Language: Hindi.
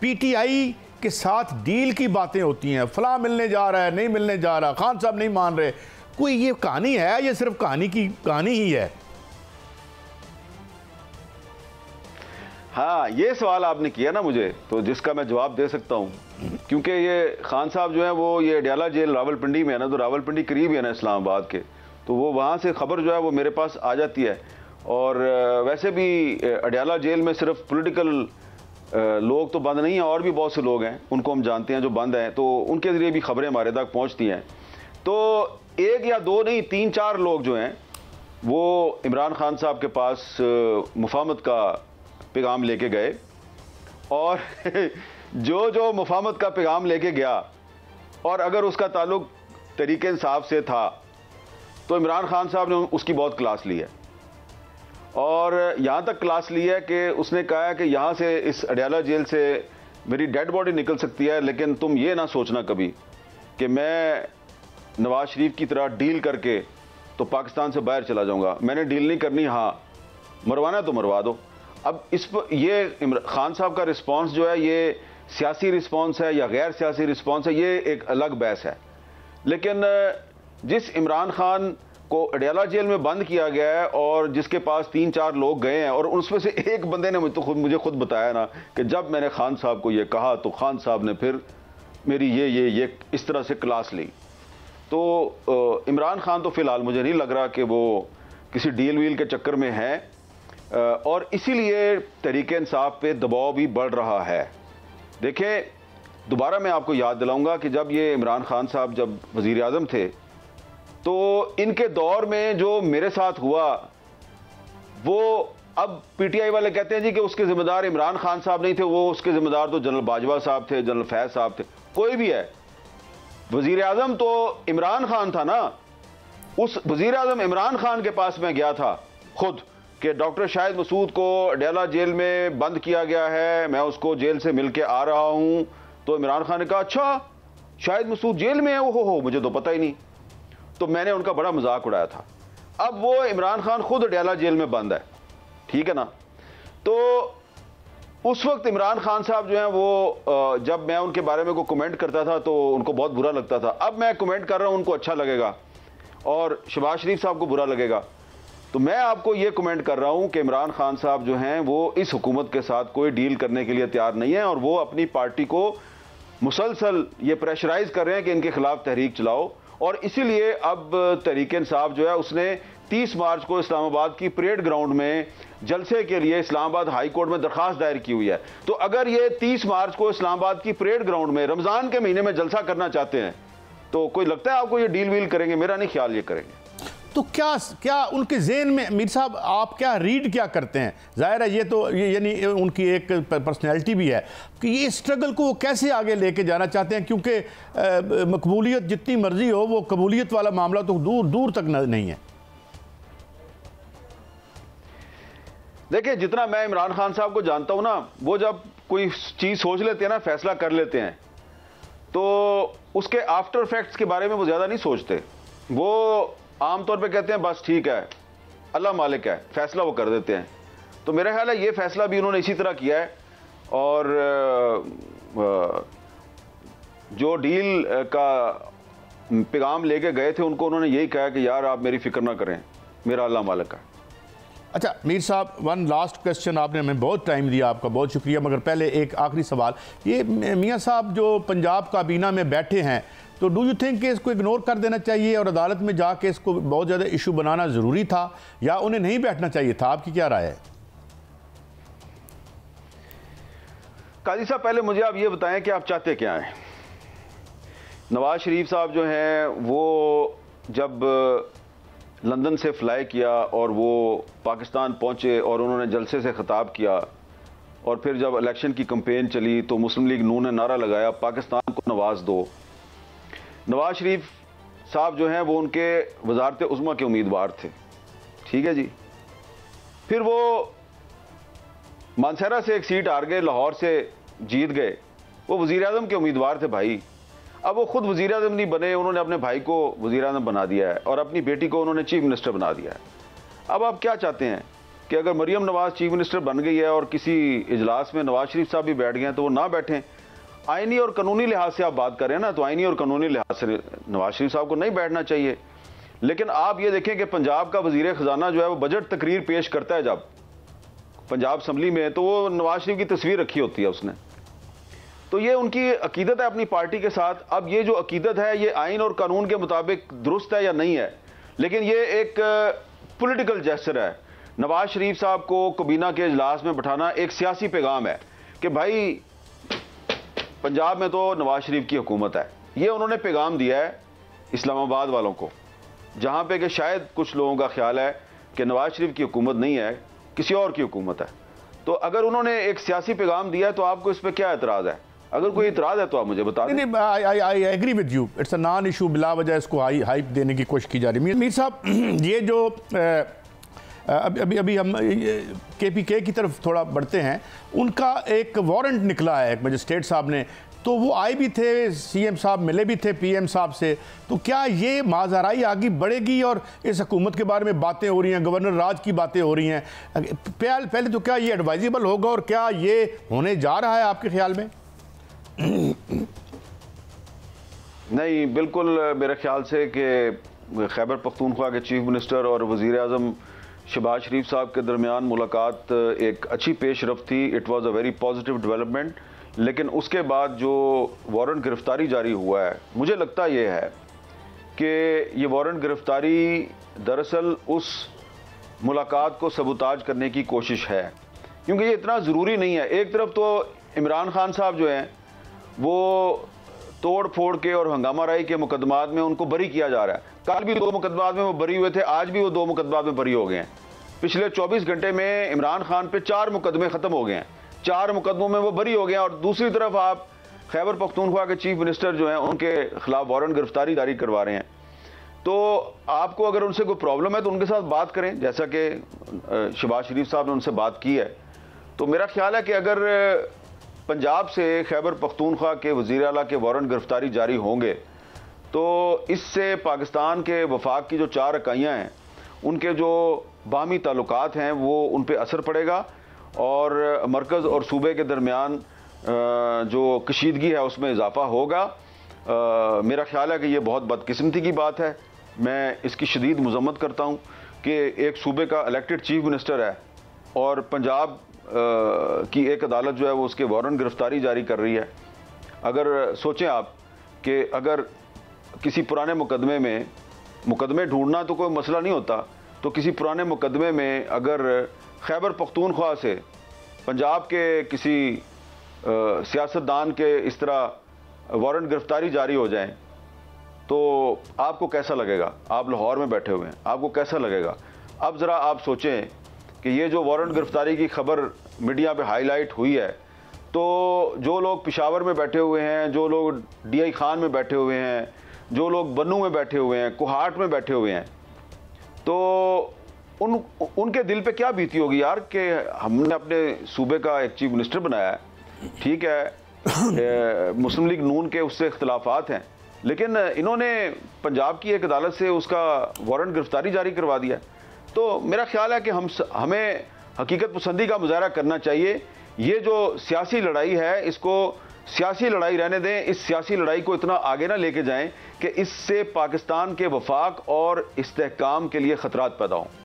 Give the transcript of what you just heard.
पीटीआई के साथ डील की बातें होती हैं, फलां मिलने जा रहा है, नहीं मिलने जा रहा, खान साहब नहीं मान रहे, कोई ये कहानी है, ये सिर्फ कहानी ही है? हाँ, ये सवाल आपने किया ना मुझे, तो जिसका मैं जवाब दे सकता हूँ, क्योंकि ये खान साहब जो है वो ये अडयाला जेल रावलपिंडी में है ना, तो रावलपिंडी करीब है ना इस्लामाबाद के, तो वो वहाँ से खबर जो है वो मेरे पास आ जाती है। और वैसे भी अडयाला जेल में सिर्फ पॉलिटिकल लोग तो बंद नहीं हैं, और भी बहुत से लोग हैं, उनको हम जानते हैं जो बंद हैं, तो उनके ज़रिए भी खबरें हमारे तक पहुँचती हैं। तो एक या दो नहीं, 3-4 लोग जो हैं वो इमरान खान साहब के पास मुफाहमत का पैगाम लेके गए, और जो मुफाहमत का पैगाम लेके गया, और अगर उसका ताल्लुक तहरीक इंसाफ से था, तो इमरान खान साहब ने उसकी बहुत क्लास ली है। और यहाँ तक क्लास ली है कि उसने कहा है कि यहाँ से, इस अडयाला जेल से मेरी डेड बॉडी निकल सकती है, लेकिन तुम ये ना सोचना कभी कि मैं नवाज शरीफ की तरह डील करके तो पाकिस्तान से बाहर चला जाऊँगा। मैंने डील नहीं करनी, हाँ मरवाना तो मरवा दो। अब इस पर ये खान साहब का रिस्पांस जो है, ये सियासी रिस्पांस है या गैर सियासी रिस्पांस है, ये एक अलग बहस है। लेकिन जिस इमरान खान को अडयाला जेल में बंद किया गया है और जिसके पास 3-4 लोग गए हैं, और उसमें से एक बंदे ने मुझे खुद बताया ना कि जब मैंने खान साहब को ये कहा तो खान साहब ने फिर मेरी ये इस तरह से क्लास ली। तो इमरान खान तो फिलहाल मुझे नहीं लग रहा कि वो किसी डील वील के चक्कर में है, और इसीलिए तहरीक इंसाफ पे दबाव भी बढ़ रहा है। देखें, दोबारा मैं आपको याद दिलाऊंगा कि जब ये इमरान खान साहब जब वज़ीर आज़म थे, तो इनके दौर में जो मेरे साथ हुआ, वो अब पीटीआई वाले कहते हैं जी कि उसके जिम्मेदार इमरान खान साहब नहीं थे, वो उसके जिम्मेदार तो जनरल बाजवा साहब थे, जनरल फैज साहब थे, कोई भी है। वज़ीर आज़म तो इमरान खान था ना। उस वज़ीर आज़म इमरान खान के पास मैं गया था खुद कि डॉक्टर शाहिद मसूद को अडयाला जेल में बंद किया गया है, मैं उसको जेल से मिल के आ रहा हूँ। तो इमरान खान ने कहा, अच्छा शाहिद मसूद जेल में है? ओहो, मुझे तो पता ही नहीं। तो मैंने उनका बड़ा मजाक उड़ाया था। अब वो इमरान खान खुद अडयाला जेल में बंद है, ठीक है ना। तो उस वक्त इमरान खान साहब जो हैं वो, जब मैं उनके बारे में को कमेंट करता था तो उनको बहुत बुरा लगता था। अब मैं कमेंट कर रहा हूँ, उनको अच्छा लगेगा, और शहबाज शरीफ साहब को बुरा लगेगा। तो मैं आपको ये कमेंट कर रहा हूं कि इमरान खान साहब जो हैं वो इस हुकूमत के साथ कोई डील करने के लिए तैयार नहीं है, और वो अपनी पार्टी को मुसलसल ये प्रेशराइज कर रहे हैं कि इनके खिलाफ तहरीक चलाओ। और इसीलिए अब तहरीक इंसाफ जो है उसने 30 मार्च को इस्लामाबाद की परेड ग्राउंड में जलसे के लिए इस्लामाबाद हाई कोर्ट में दरखास्त दायर की हुई है। तो अगर ये 30 मार्च को इस्लामाबाद की परेड ग्राउंड में रमज़ान के महीने में जलसा करना चाहते हैं, तो कोई लगता है आपको ये डील वील करेंगे? मेरा नहीं ख्याल ये करेंगे। तो क्या उनके ज़हन में, मीर साहब आप क्या रीड क्या करते हैं? ज़ाहिर है ये तो यानी उनकी एक पर्सनैलिटी भी है कि ये स्ट्रगल को वो कैसे आगे लेके जाना चाहते हैं, क्योंकि मकबूलियत जितनी मर्जी हो, वो कबूलियत वाला मामला तो दूर दूर तक नहीं है। देखिए, जितना मैं इमरान खान साहब को जानता हूं ना, वो जब कोई चीज़ सोच लेते हैं ना, फैसला कर लेते हैं, तो उसके आफ्टर इफेक्ट्स के बारे में वो ज़्यादा नहीं सोचते। वो आमतौर पे कहते हैं बस ठीक है, अल्लाह मालिक है, फैसला वो कर देते हैं। तो मेरा ख्याल है ये फैसला भी उन्होंने इसी तरह किया है। और जो डील का पैगाम लेके गए थे उनको उन्होंने यही कहा कि यार आप मेरी फिक्र ना करें, मेरा अल्लाह मालिक है। अच्छा मीर साहब, वन लास्ट क्वेश्चन, आपने हमें बहुत टाइम दिया, आपका बहुत शुक्रिया, मगर पहले एक आखिरी सवाल। ये मियाँ साहब जो पंजाब काबीना में बैठे हैं, तो डू यू थिंक कि इसको इग्नोर कर देना चाहिए और अदालत में जाके इसको बहुत ज़्यादा इशू बनाना ज़रूरी था, या उन्हें नहीं बैठना चाहिए था? आपकी क्या राय है? काजी साहब, पहले मुझे आप ये बताएं कि आप चाहते क्या हैं। नवाज शरीफ साहब जो हैं वो जब लंदन से फ्लाई किया और वो पाकिस्तान पहुंचे और उन्होंने जलसे से खिताब किया, और फिर जब इलेक्शन की कैंपेन चली तो मुस्लिम लीग नून ने नारा लगाया, पाकिस्तान को नवाज दो। नवाज शरीफ साहब जो हैं वो उनके वजारत उज़्मा के उम्मीदवार थे, ठीक है जी। फिर वो मानसहरा से एक सीट हार गए, लाहौर से जीत गए, वो वज़ीर आज़म के उम्मीदवार थे भाई। अब वो खुद वज़ीर आज़म नहीं बने, उन्होंने अपने भाई को वज़ीर आज़म बना दिया है और अपनी बेटी को उन्होंने चीफ मिनिस्टर बना दिया है। अब आप क्या चाहते हैं कि अगर मरियम नवाज चीफ मिनिस्टर बन गई है और किसी इजलास में नवाज शरीफ साहब भी बैठ गए हैं तो वो ना बैठें। आईनी और कानूनी लिहाज से आप बात करें ना, तो आईनी और कानूनी लिहाज से नवाज शरीफ साहब को नहीं बैठना चाहिए। लेकिन आप ये देखें कि पंजाब का वजीर खजाना जो है वो बजट तकरीर पेश करता है जब पंजाब असम्बली में, तो वो नवाज शरीफ की तस्वीर रखी होती है उसने। तो ये उनकी अकीदत है अपनी पार्टी के साथ। अब ये जो अकीदत है ये आइन और कानून के मुताबिक दुरुस्त है या नहीं है, लेकिन ये एक पॉलिटिकल जेस्चर है। नवाज शरीफ साहब को काबीना के इजलास में बैठाना एक सियासी पैगाम है कि भाई पंजाब में तो नवाज शरीफ की हुकूमत है। ये उन्होंने पैगाम दिया है इस्लामाबाद वालों को, जहां पे कि शायद कुछ लोगों का ख्याल है कि नवाज शरीफ की हुकूमत नहीं है, किसी और की हुकूमत है। तो अगर उन्होंने एक सियासी पैगाम दिया है तो आपको इस पर क्या एतराज़ है? अगर कोई इतराज है तो आप मुझे बता दें। I agree with you, it's a non issue, बिला वजह इसको हाइप देने की कोशिश की जा रही है। मीर साहब, ये जो अभी हम KPK की तरफ थोड़ा बढ़ते हैं, उनका एक वारंट निकला है मजिस्ट्रेट साहब ने, तो वो आए भी थे, CM साहब मिले भी थे PM साहब से, तो क्या ये माजराई आगे बढ़ेगी और इस हुकूमत के बारे में बातें हो रही हैं, गवर्नर राज की बातें हो रही हैं, पहले तो क्या ये एडवाइजेबल होगा और क्या ये होने जा रहा है आपके ख्याल में? नहीं, बिल्कुल मेरे ख्याल से कि खैबर पख्तूनख्वा के चीफ मिनिस्टर और वज़ीर आज़म शहबाज शरीफ साहब के दरमियान मुलाकात एक अच्छी पेशरफ्त थी। It was a very positive development. लेकिन उसके बाद जो वारंट गिरफ्तारी जारी हुआ है, मुझे लगता ये है कि ये वारंट गिरफ्तारी दरअसल उस मुलाकात को सबूताज करने की कोशिश है, क्योंकि ये इतना ज़रूरी नहीं है। एक तरफ तो इमरान खान साहब जो हैं वो तोड़ फोड़ के और हंगामा राई के मुकदमात में उनको बरी किया जा रहा है। कल भी 2 मुकदमात में वो बरी हुए थे, आज भी वो 2 मुकदमात में बरी हो गए हैं। पिछले 24 घंटे में इमरान खान पे 4 मुकदमे ख़त्म हो गए हैं, 4 मुकदमों में वो बरी हो गए हैं। और दूसरी तरफ आप खैबर पख्तूनख्वा के चीफ मिनिस्टर जो हैं उनके खिलाफ वारंट गिरफ्तारी जारी करवा रहे हैं। तो आपको अगर उनसे कोई प्रॉब्लम है तो उनके साथ बात करें, जैसा कि शहबाज शरीफ साहब ने उनसे बात की है। तो मेरा ख्याल है कि अगर पंजाब से खैबर पख्तूनख्वा के वज़ीर आला के वारंट गिरफ्तारी जारी होंगे तो इससे पाकिस्तान के वफाक की जो 4 इकाइयाँ हैं उनके जो बाहमी ताल्लुकात हैं वो उन पर असर पड़ेगा और मरकज़ और सूबे के दरमियान जो कशीदगी है उसमें इजाफा होगा। मेरा ख्याल है कि ये बहुत बदकिस्मती की बात है। मैं इसकी शदीद मज़म्मत करता हूँ कि एक सूबे का इलेक्टेड चीफ मिनिस्टर है और पंजाब की एक अदालत जो है वो उसके वारंट गिरफ्तारी जारी कर रही है। अगर सोचें आप कि अगर किसी पुराने मुकदमे ढूंढना तो कोई मसला नहीं होता, तो किसी पुराने मुकदमे में अगर खैबर पख्तूनख्वा से पंजाब के किसी सियासतदान के इस तरह वारंट गिरफ्तारी जारी हो जाए तो आपको कैसा लगेगा? आप लाहौर में बैठे हुए हैं, आपको कैसा लगेगा? अब ज़रा आप सोचें कि ये जो वारंट गिरफ्तारी की खबर मीडिया पे हाईलाइट हुई है, तो जो लोग पेशावर में बैठे हुए हैं, जो लोग DI खान में बैठे हुए हैं, जो लोग बन्नू में बैठे हुए हैं, कोहाट में बैठे हुए हैं, तो उनके दिल पे क्या बीती होगी यार कि हमने अपने सूबे का एक चीफ मिनिस्टर बनाया है। ठीक है, मुस्लिम लीग नून के उससे इख्तलाफात हैं, लेकिन इन्होंने पंजाब की एक अदालत से उसका वारंट गिरफ्तारी जारी करवा दिया। तो मेरा ख्याल है कि हमें हकीकत पसंदी का मुजाहरा करना चाहिए। ये जो सियासी लड़ाई है इसको सियासी लड़ाई रहने दें। इस सियासी लड़ाई को इतना आगे ना लेके जाएं कि इससे पाकिस्तान के वफाक और इस्तेहकाम के लिए खतरात पैदा हों।